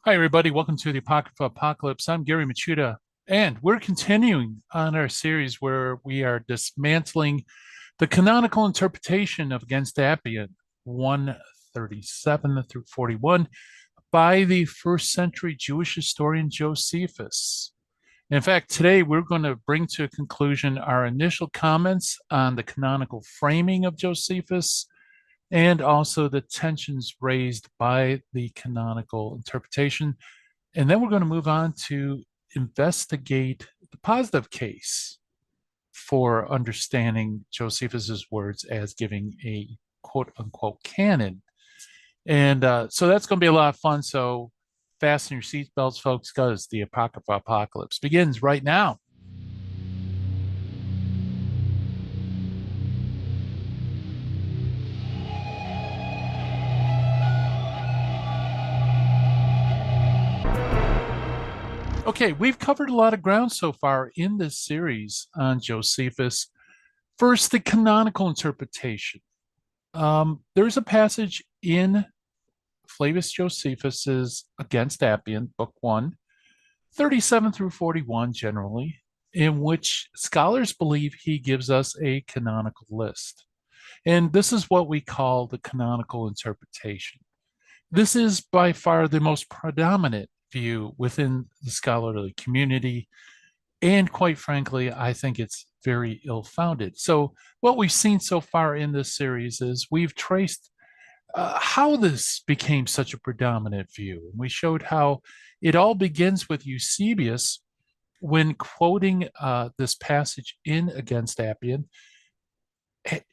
Hi, everybody. Welcome to the Apocrypha Apocalypse. I'm Gary Machuda, and we're continuing on our series where we are dismantling the canonical interpretation of Against Appian 137 through 41 by the first century Jewish historian Josephus. In fact, today we're going to bring to a conclusion our initial comments on the canonical framing of Josephus and also the tensions raised by the canonical interpretation. And then we're going to move on to investigate the positive case for understanding Josephus's words as giving a quote unquote canon. And so that's going to be a lot of fun. So fasten your seatbelts, folks, because the Apocrypha Apocalypse begins right now. Okay, we've covered a lot of ground so far in this series on Josephus. First, the canonical interpretation. There's a passage in Flavius Josephus's Against Appian, Book 1, 37 through 41 generally, in which scholars believe he gives us a canonical list. And this is what we call the canonical interpretation. This is by far the most predominant view within the scholarly community. And quite frankly, I think it's very ill-founded. So what we've seen so far in this series is we've traced how this became such a predominant view. And we showed how it all begins with Eusebius when quoting this passage in Against Appian,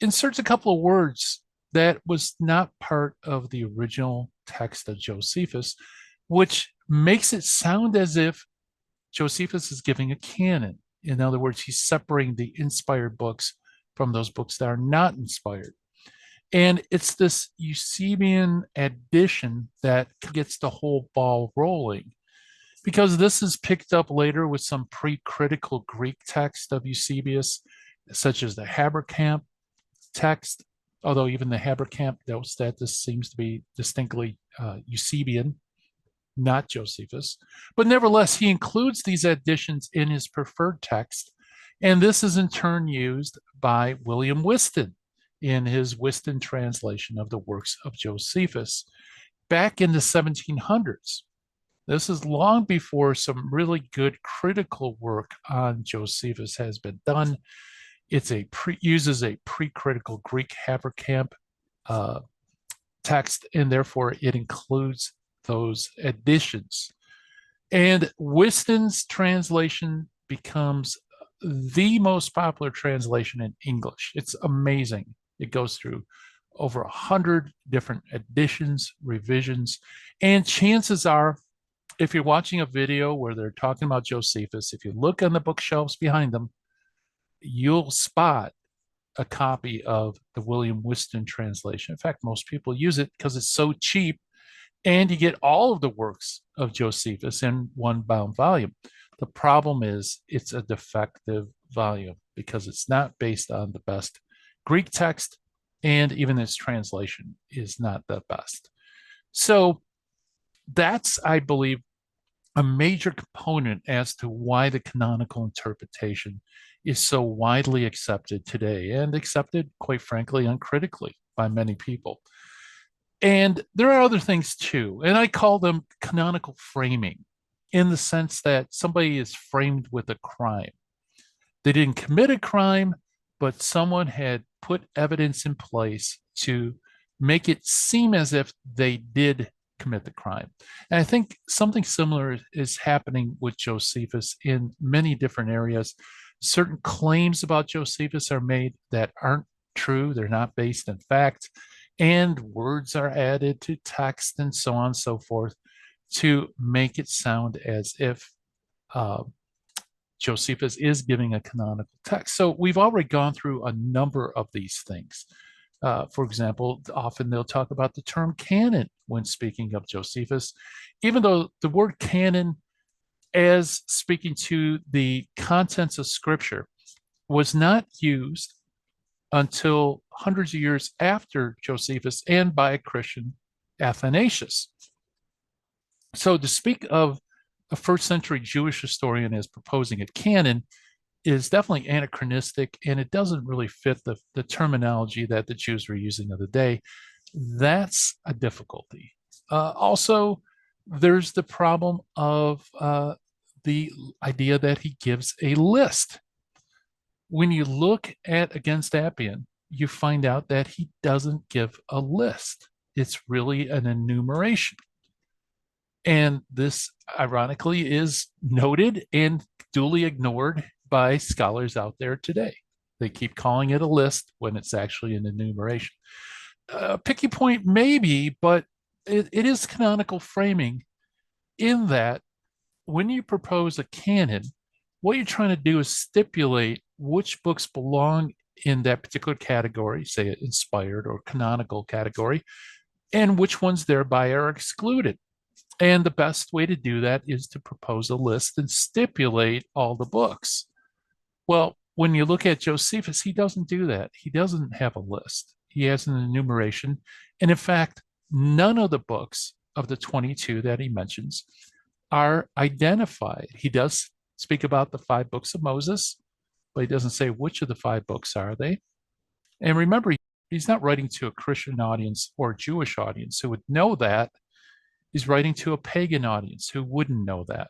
inserts a couple of words that was not part of the original text of Josephus, which makes it sound as if Josephus is giving a canon. In other words, he's separating the inspired books from those books that are not inspired. And it's this Eusebian addition that gets the whole ball rolling, because this is picked up later with some pre-critical Greek text of Eusebius, such as the Haberkamp text, although even the Haberkamp notes that this seems to be distinctly Eusebian, not Josephus. But nevertheless, he includes these additions in his preferred text, and this is in turn used by William Whiston in his Whiston translation of the works of Josephus back in the 1700s. This is long before some really good critical work on Josephus has been done. Uses a pre-critical Greek Haberkamp text, and therefore it includes those additions. And Whiston's translation becomes the most popular translation in English. It's amazing. It goes through over 100 different additions, revisions, and chances are, if you're watching a video where they're talking about Josephus, if you look on the bookshelves behind them, you'll spot a copy of the William Whiston translation. In fact, most people use it because it's so cheap, and you get all of the works of Josephus in one bound volume. The problem is it's a defective volume because it's not based on the best Greek text, and even its translation is not the best. So that's, I believe, a major component as to why the canonical interpretation is so widely accepted today, and accepted, quite frankly, uncritically by many people. And there are other things too, and I call them canonical framing, in the sense that somebody is framed with a crime. They didn't commit a crime, but someone had put evidence in place to make it seem as if they did commit the crime. And I think something similar is happening with Josephus in many different areas. Certain claims about Josephus are made that aren't true, they're not based in fact, and words are added to text and so on and so forth to make it sound as if Josephus is giving a canonical text. So we've already gone through a number of these things. For example, often they'll talk about the term canon when speaking of Josephus, even though the word canon, as speaking to the contents of Scripture, was not used until hundreds of years after Josephus and by a Christian, Athanasius. So to speak of a first century Jewish historian as proposing a canon is definitely anachronistic, and it doesn't really fit the terminology that the Jews were using of the day. That's a difficulty. Also, there's the problem of the idea that he gives a list. When you look at Against Appian, you find out that he doesn't give a list. It's really an enumeration. And this, ironically, is noted and duly ignored by scholars out there today. They keep calling it a list when it's actually an enumeration. Picky point, maybe, but it is canonical framing in that when you propose a canon, what you're trying to do is stipulate which books belong in that particular category, say inspired or canonical category, and which ones thereby are excluded. And the best way to do that is to propose a list and stipulate all the books. Well, when you look at Josephus, he doesn't do that. He doesn't have a list. He has an enumeration. And in fact, none of the books of the 22 that he mentions are identified. He does speak about the 5 books of Moses, but he doesn't say which of the 5 books are they. And remember, he's not writing to a Christian audience or a Jewish audience who would know that. He's writing to a pagan audience who wouldn't know that.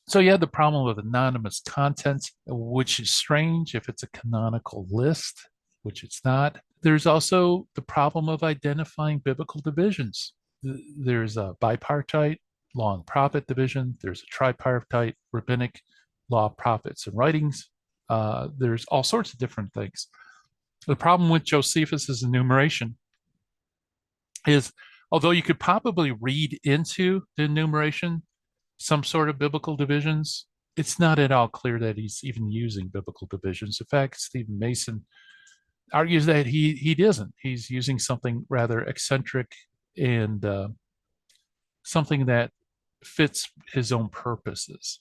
So you have the problem of anonymous content, which is strange if it's a canonical list, which it's not. There's also the problem of identifying biblical divisions. There's a bipartite law and prophet division. There's a tripartite rabbinic law, prophets, and writings. There's all sorts of different things. The problem with Josephus's enumeration is, although you could probably read into the enumeration some sort of biblical divisions, it's not at all clear that he's even using biblical divisions. In fact, Stephen Mason argues that he isn't. He's using something rather eccentric and something that fits his own purposes.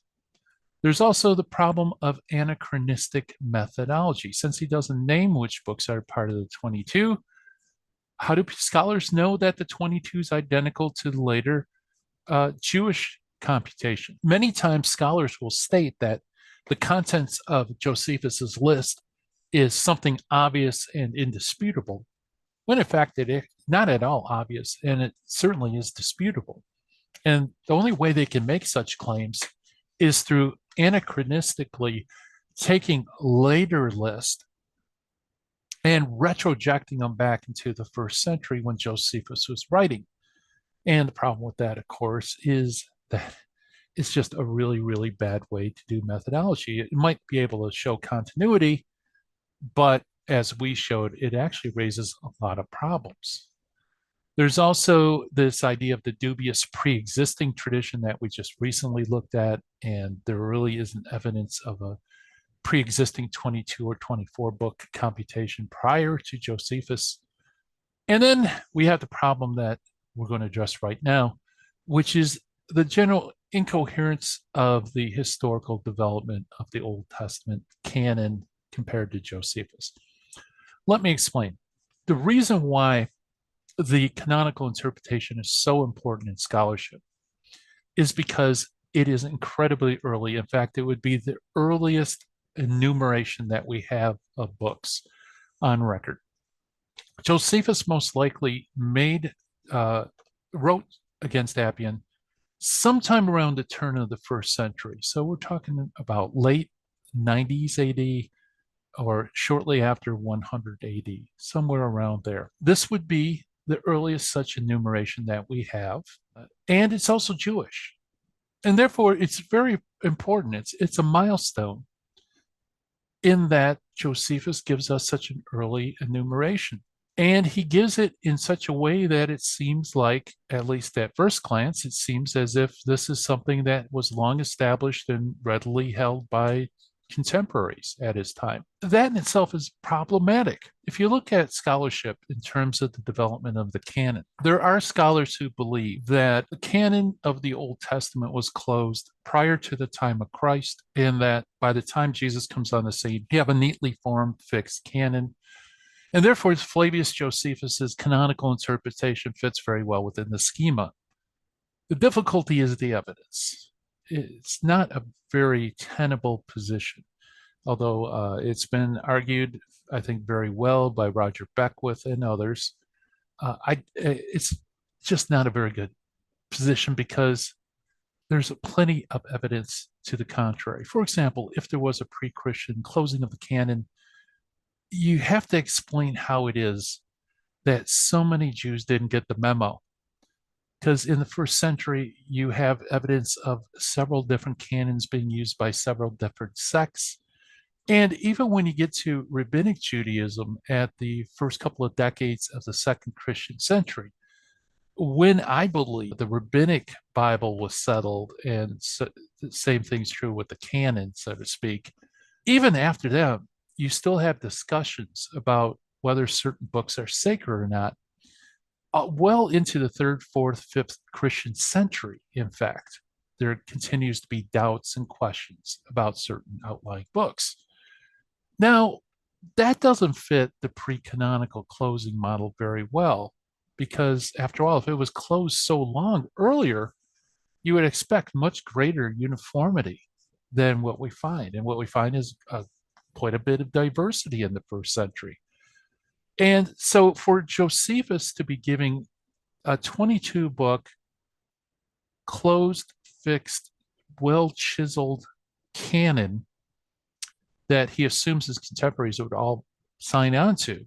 There's also the problem of anachronistic methodology. Since he doesn't name which books are part of the 22, how do scholars know that the 22 is identical to the later Jewish computation? Many times scholars will state that the contents of Josephus's list is something obvious and indisputable, when in fact it is not at all obvious, and it certainly is disputable. And the only way they can make such claims is through anachronistically taking later lists and retrojecting them back into the first century when Josephus was writing. And the problem with that, of course, is that it's just a really, really bad way to do methodology. It might be able to show continuity, but as we showed, it actually raises a lot of problems. There's also this idea of the dubious pre-existing tradition that we just recently looked at, and there really isn't evidence of a pre-existing 22 or 24 book computation prior to Josephus. And then we have the problem that we're going to address right now, which is the general incoherence of the historical development of the Old Testament canon compared to Josephus. Let me explain. The reason why the canonical interpretation is so important in scholarship is because it is incredibly early. In fact, it would be the earliest enumeration that we have of books on record. Josephus most likely wrote Against Appian sometime around the turn of the first century. So we're talking about late 90s AD or shortly after 100 AD, somewhere around there. This would be the earliest such enumeration that we have, and it's also Jewish. And therefore, it's very important. It's a milestone in that Josephus gives us such an early enumeration. And he gives it in such a way that it seems like, at least at first glance, it seems as if this is something that was long established and readily held by contemporaries at his time. That in itself is problematic. If you look at scholarship in terms of the development of the canon, there are scholars who believe that the canon of the Old Testament was closed prior to the time of Christ, and that by the time Jesus comes on the scene, you have a neatly formed, fixed canon. And therefore, Flavius Josephus's canonical interpretation fits very well within the schema. The difficulty is the evidence. It's not a very tenable position, although it's been argued, I think, very well by Roger Beckwith and others. It's just not a very good position because there's plenty of evidence to the contrary. For example, if there was a pre-Christian closing of the canon, you have to explain how it is that so many Jews didn't get the memo. Because in the first century, you have evidence of several different canons being used by several different sects. And even when you get to rabbinic Judaism at the first couple of decades of the second Christian century, when I believe the rabbinic Bible was settled, and so the same thing's true with the canon, so to speak, even after them, you still have discussions about whether certain books are sacred or not, well into the third, fourth, fifth Christian century. In fact, there continues to be doubts and questions about certain outlying books. Now, that doesn't fit the pre-canonical closing model very well, because after all, if it was closed so long earlier, you would expect much greater uniformity than what we find. And what we find is quite a bit of diversity in the first century. And so for Josephus to be giving a 22-book, closed, fixed, well-chiseled canon that he assumes his contemporaries would all sign on to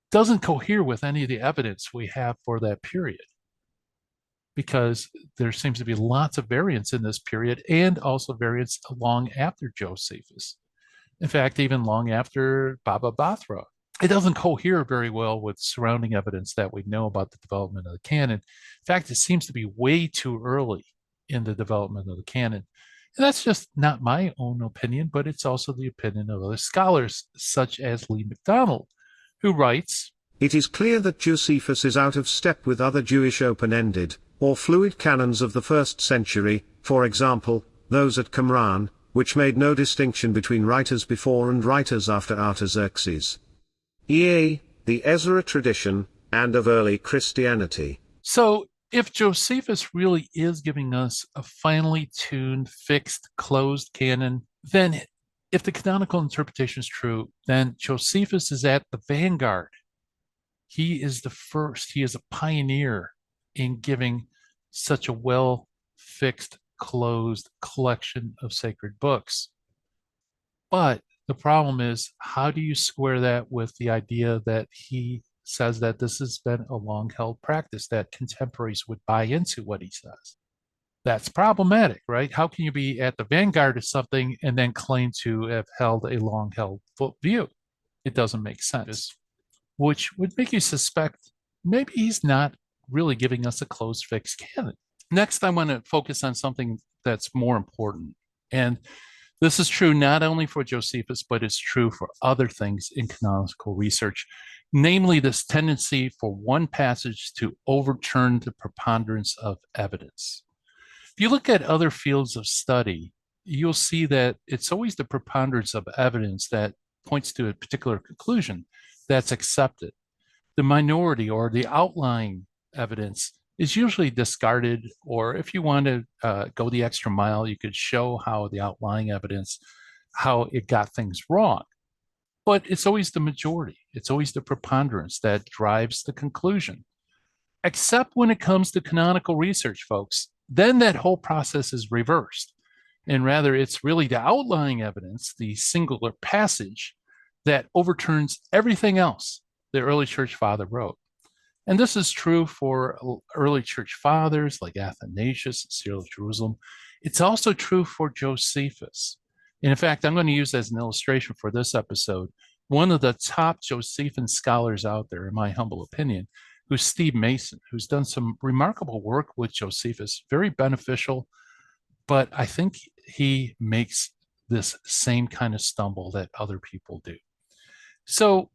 doesn't cohere with any of the evidence we have for that period, because there seems to be lots of variance in this period and also variance long after Josephus. In fact, even long after Baba Bathra. It doesn't cohere very well with surrounding evidence that we know about the development of the canon. In fact, it seems to be way too early in the development of the canon. And that's just not my own opinion, but it's also the opinion of other scholars, such as Lee MacDonald, who writes, "It is clear that Josephus is out of step with other Jewish open-ended, or fluid canons of the first century, for example, those at Qumran, which made no distinction between writers before and writers after Artaxerxes, e.a. the Ezra tradition, and of early Christianity." So if Josephus really is giving us a finely tuned, fixed, closed canon, then if the canonical interpretation is true, then Josephus is at the vanguard. He is the first, he is a pioneer in giving such a well-fixed, closed collection of sacred books. But the problem is, how do you square that with the idea that he says that this has been a long-held practice, that contemporaries would buy into what he says? That's problematic, right? How can you be at the vanguard of something and then claim to have held a long-held view? It doesn't make sense, which would make you suspect maybe he's not really giving us a closed, fixed canon. Next, I want to focus on something that's more important. And this is true not only for Josephus, but it's true for other things in canonical research, namely this tendency for one passage to overturn the preponderance of evidence. If you look at other fields of study, you'll see that it's always the preponderance of evidence that points to a particular conclusion that's accepted. The minority or the outlying evidence is usually discarded, or if you want to go the extra mile, you could show how the outlying evidence, how it got things wrong. But it's always the majority. It's always the preponderance that drives the conclusion. Except when it comes to canonical research, folks, then that whole process is reversed. And rather, it's really the outlying evidence, the singular passage, that overturns everything else the early church father wrote. And this is true for early church fathers like Athanasius and Cyril of Jerusalem. It's also true for Josephus. And in fact, I'm going to use as an illustration for this episode one of the top Josephine scholars out there, in my humble opinion, who's Steve Mason, who's done some remarkable work with Josephus, very beneficial, but I think he makes this same kind of stumble that other people do. So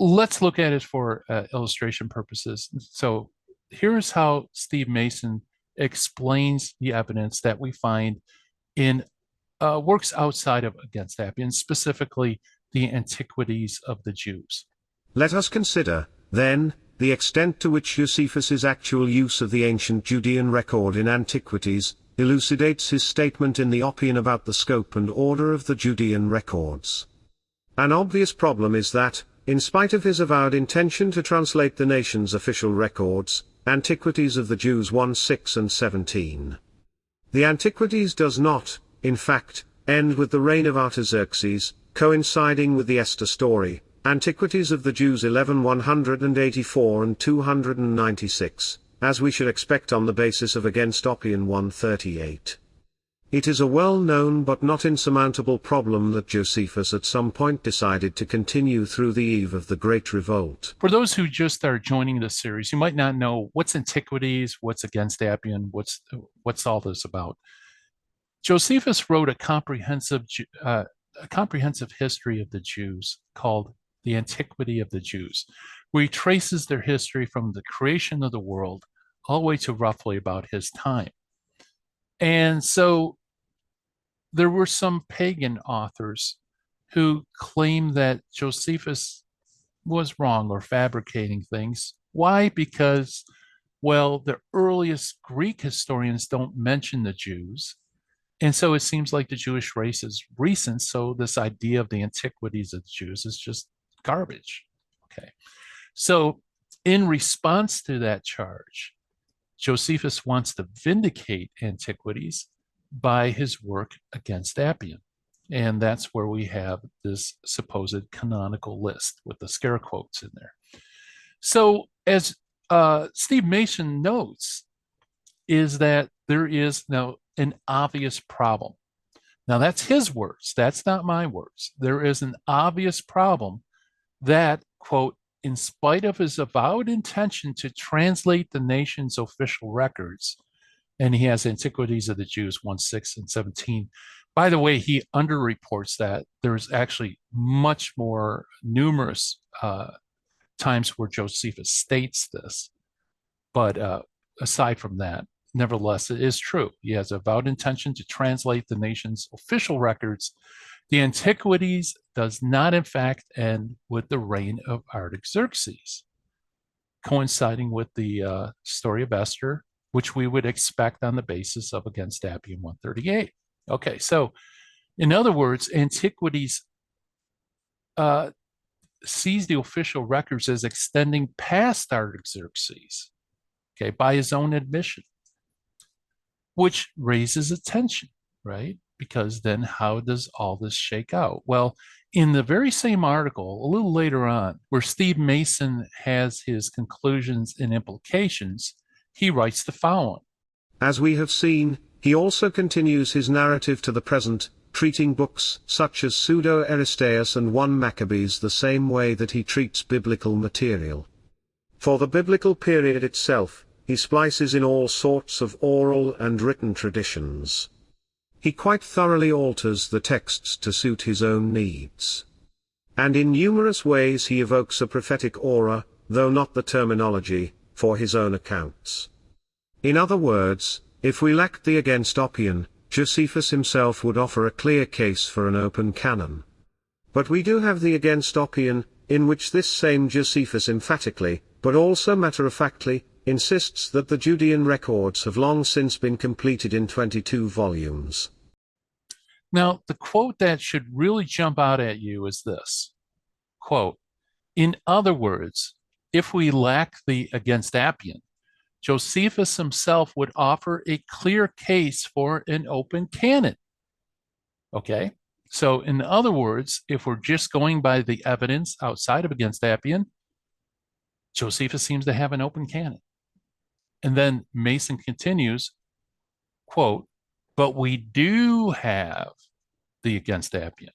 let's look at it for illustration purposes. So here's how Steve Mason explains the evidence that we find in works outside of Against Appian, specifically the Antiquities of the Jews. "Let us consider, then, the extent to which Josephus's actual use of the ancient Judean record in antiquities elucidates his statement in the Oppian about the scope and order of the Judean records. An obvious problem is that, in spite of his avowed intention to translate the nation's official records, Antiquities of the Jews 1:6 and 17. The Antiquities does not, in fact, end with the reign of Artaxerxes, coinciding with the Esther story. Antiquities of the Jews 11:184 and 296, as we should expect on the basis of Against Oppian 138. It is a well-known but not insurmountable problem that Josephus at some point decided to continue through the eve of the Great Revolt. For those who just are joining this series, you might not know what's Antiquities, what's Against Appian, what's all this about. Josephus wrote a comprehensive history of the Jews called The Antiquity of the Jews, where he traces their history from the creation of the world all the way to roughly about his time. And so there were some pagan authors who claimed that Josephus was wrong or fabricating things. Why? Because, well, the earliest Greek historians don't mention the Jews. And so it seems like the Jewish race is recent. So this idea of the antiquities of the Jews is just garbage. Okay. So in response to that charge, Josephus wants to vindicate antiquities by his work Against Appian. And that's where we have this supposed canonical list with the scare quotes in there. So as Steve Mason notes, is that there is now an obvious problem. Now that's his words, that's not my words. There is an obvious problem that, quote, in spite of his avowed intention to translate the nation's official records, and he has Antiquities of the Jews 1:6 and 17. By the way, he underreports that there's actually much more numerous times where Josephus states this. But aside from that, nevertheless, it is true. He has avowed intention to translate the nation's official records. The Antiquities does not, in fact, end with the reign of Artaxerxes, coinciding with the story of Esther, which we would expect on the basis of Against Appian 138. Okay, so in other words, Antiquities sees the official records as extending past Artaxerxes, okay, by his own admission, which raises attention, right? Because then how does all this shake out? Well, in the very same article, a little later on, where Steve Mason has his conclusions and implications, he writes the following. As we have seen, he also continues his narrative to the present, treating books such as Pseudo-Aristeas and 1 Maccabees the same way that he treats biblical material. For the biblical period itself, he splices in all sorts of oral and written traditions. He quite thoroughly alters the texts to suit his own needs. And in numerous ways he evokes a prophetic aura, though not the terminology, for his own accounts. In other words, if we lacked the Against Oppian, Josephus himself would offer a clear case for an open canon. But we do have the Against Oppian, in which this same Josephus emphatically, but also matter-of-factly, insists that the Judean records have long since been completed in 22 volumes. Now, the quote that should really jump out at you is this, quote, in other words, if we lack the Against Appian, Josephus himself would offer a clear case for an open canon. Okay, so in other words, if we're just going by the evidence outside of Against Appian, Josephus seems to have an open canon. And then Mason continues, quote, but we do have the Against Appian.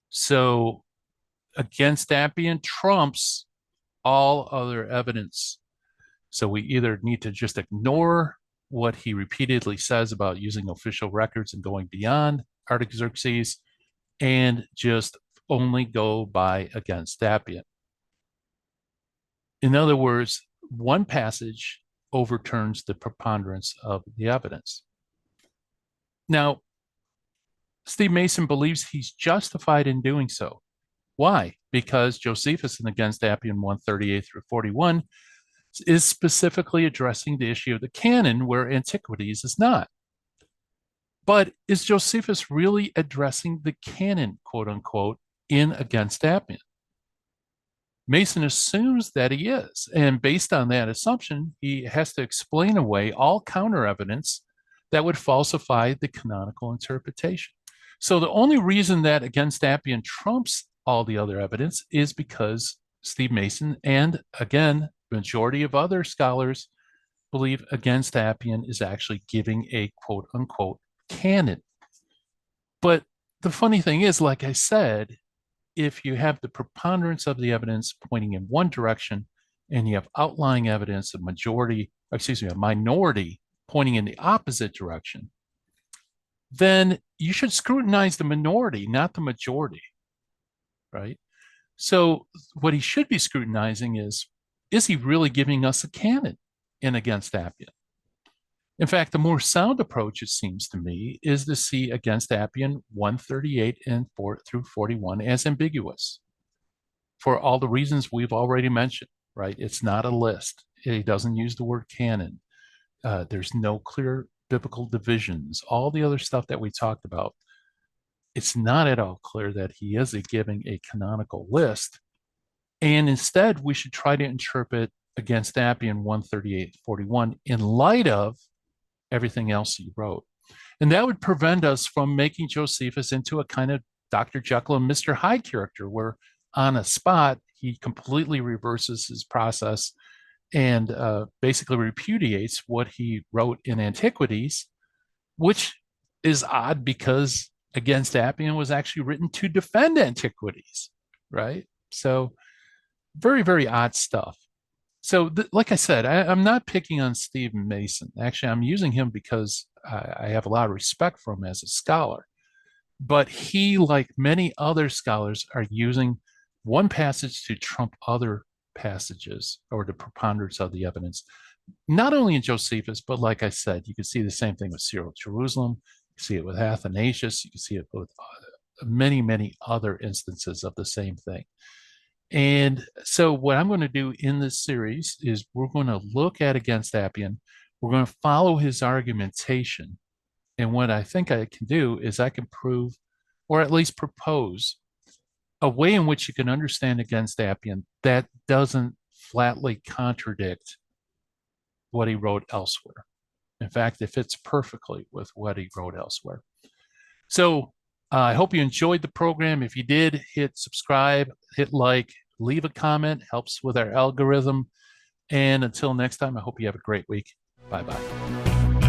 So Against Appian trumps all other evidence. So we either need to just ignore what he repeatedly says about using official records and going beyond Artaxerxes and just only go by Against Appian. In other words, one passage overturns the preponderance of the evidence. Now, Steve Mason believes he's justified in doing so. Why? Because Josephus in Against Appian 138 through 41 is specifically addressing the issue of the canon where Antiquities is not. But is Josephus really addressing the canon, quote unquote, in Against Appian? Mason assumes that he is. And based on that assumption, he has to explain away all counter evidence that would falsify the canonical interpretation. So the only reason that Against Appian trumps all the other evidence is because Steve Mason and, again, the majority of other scholars believe Against Appian is actually giving a quote unquote canon. But the funny thing is, like I said, if you have the preponderance of the evidence pointing in one direction and you have outlying evidence, a minority pointing in the opposite direction, then you should scrutinize the minority, not the majority, right? So what he should be scrutinizing is he really giving us a canon in Against Appian? In fact, the more sound approach, it seems to me, is to see Against Appian 138 and 4 through 41 as ambiguous for all the reasons we've already mentioned, right? It's not a list. He doesn't use the word canon. There's no clear biblical divisions. All the other stuff that we talked about, it's not at all clear that he is giving a canonical list. And instead, we should try to interpret Against Appian 138-41 in light of everything else he wrote. And that would prevent us from making Josephus into a kind of Dr. Jekyll and Mr. Hyde character, where on a spot, he completely reverses his process and basically repudiates what he wrote in Antiquities, which is odd because Against Appian was actually written to defend Antiquities, right? So very, very odd stuff. So, like I said, I'm not picking on Stephen Mason. Actually, I'm using him because I have a lot of respect for him as a scholar. But he, like many other scholars, are using one passage to trump other passages or the preponderance of the evidence, not only in Josephus, but like I said, you can see the same thing with Cyril of Jerusalem. You see it with Athanasius. You can see it with many, many other instances of the same thing. And so what I'm going to do in this series is we're going to look at Against Appian. We're going to follow his argumentation. And what I think I can do is I can prove, or at least propose, a way in which you can understand Against Appian that doesn't flatly contradict what he wrote elsewhere. In fact, it fits perfectly with what he wrote elsewhere. So I hope you enjoyed the program. If you did, hit subscribe, hit like, leave a comment, helps with our algorithm. And until next time, I hope you have a great week. Bye-bye.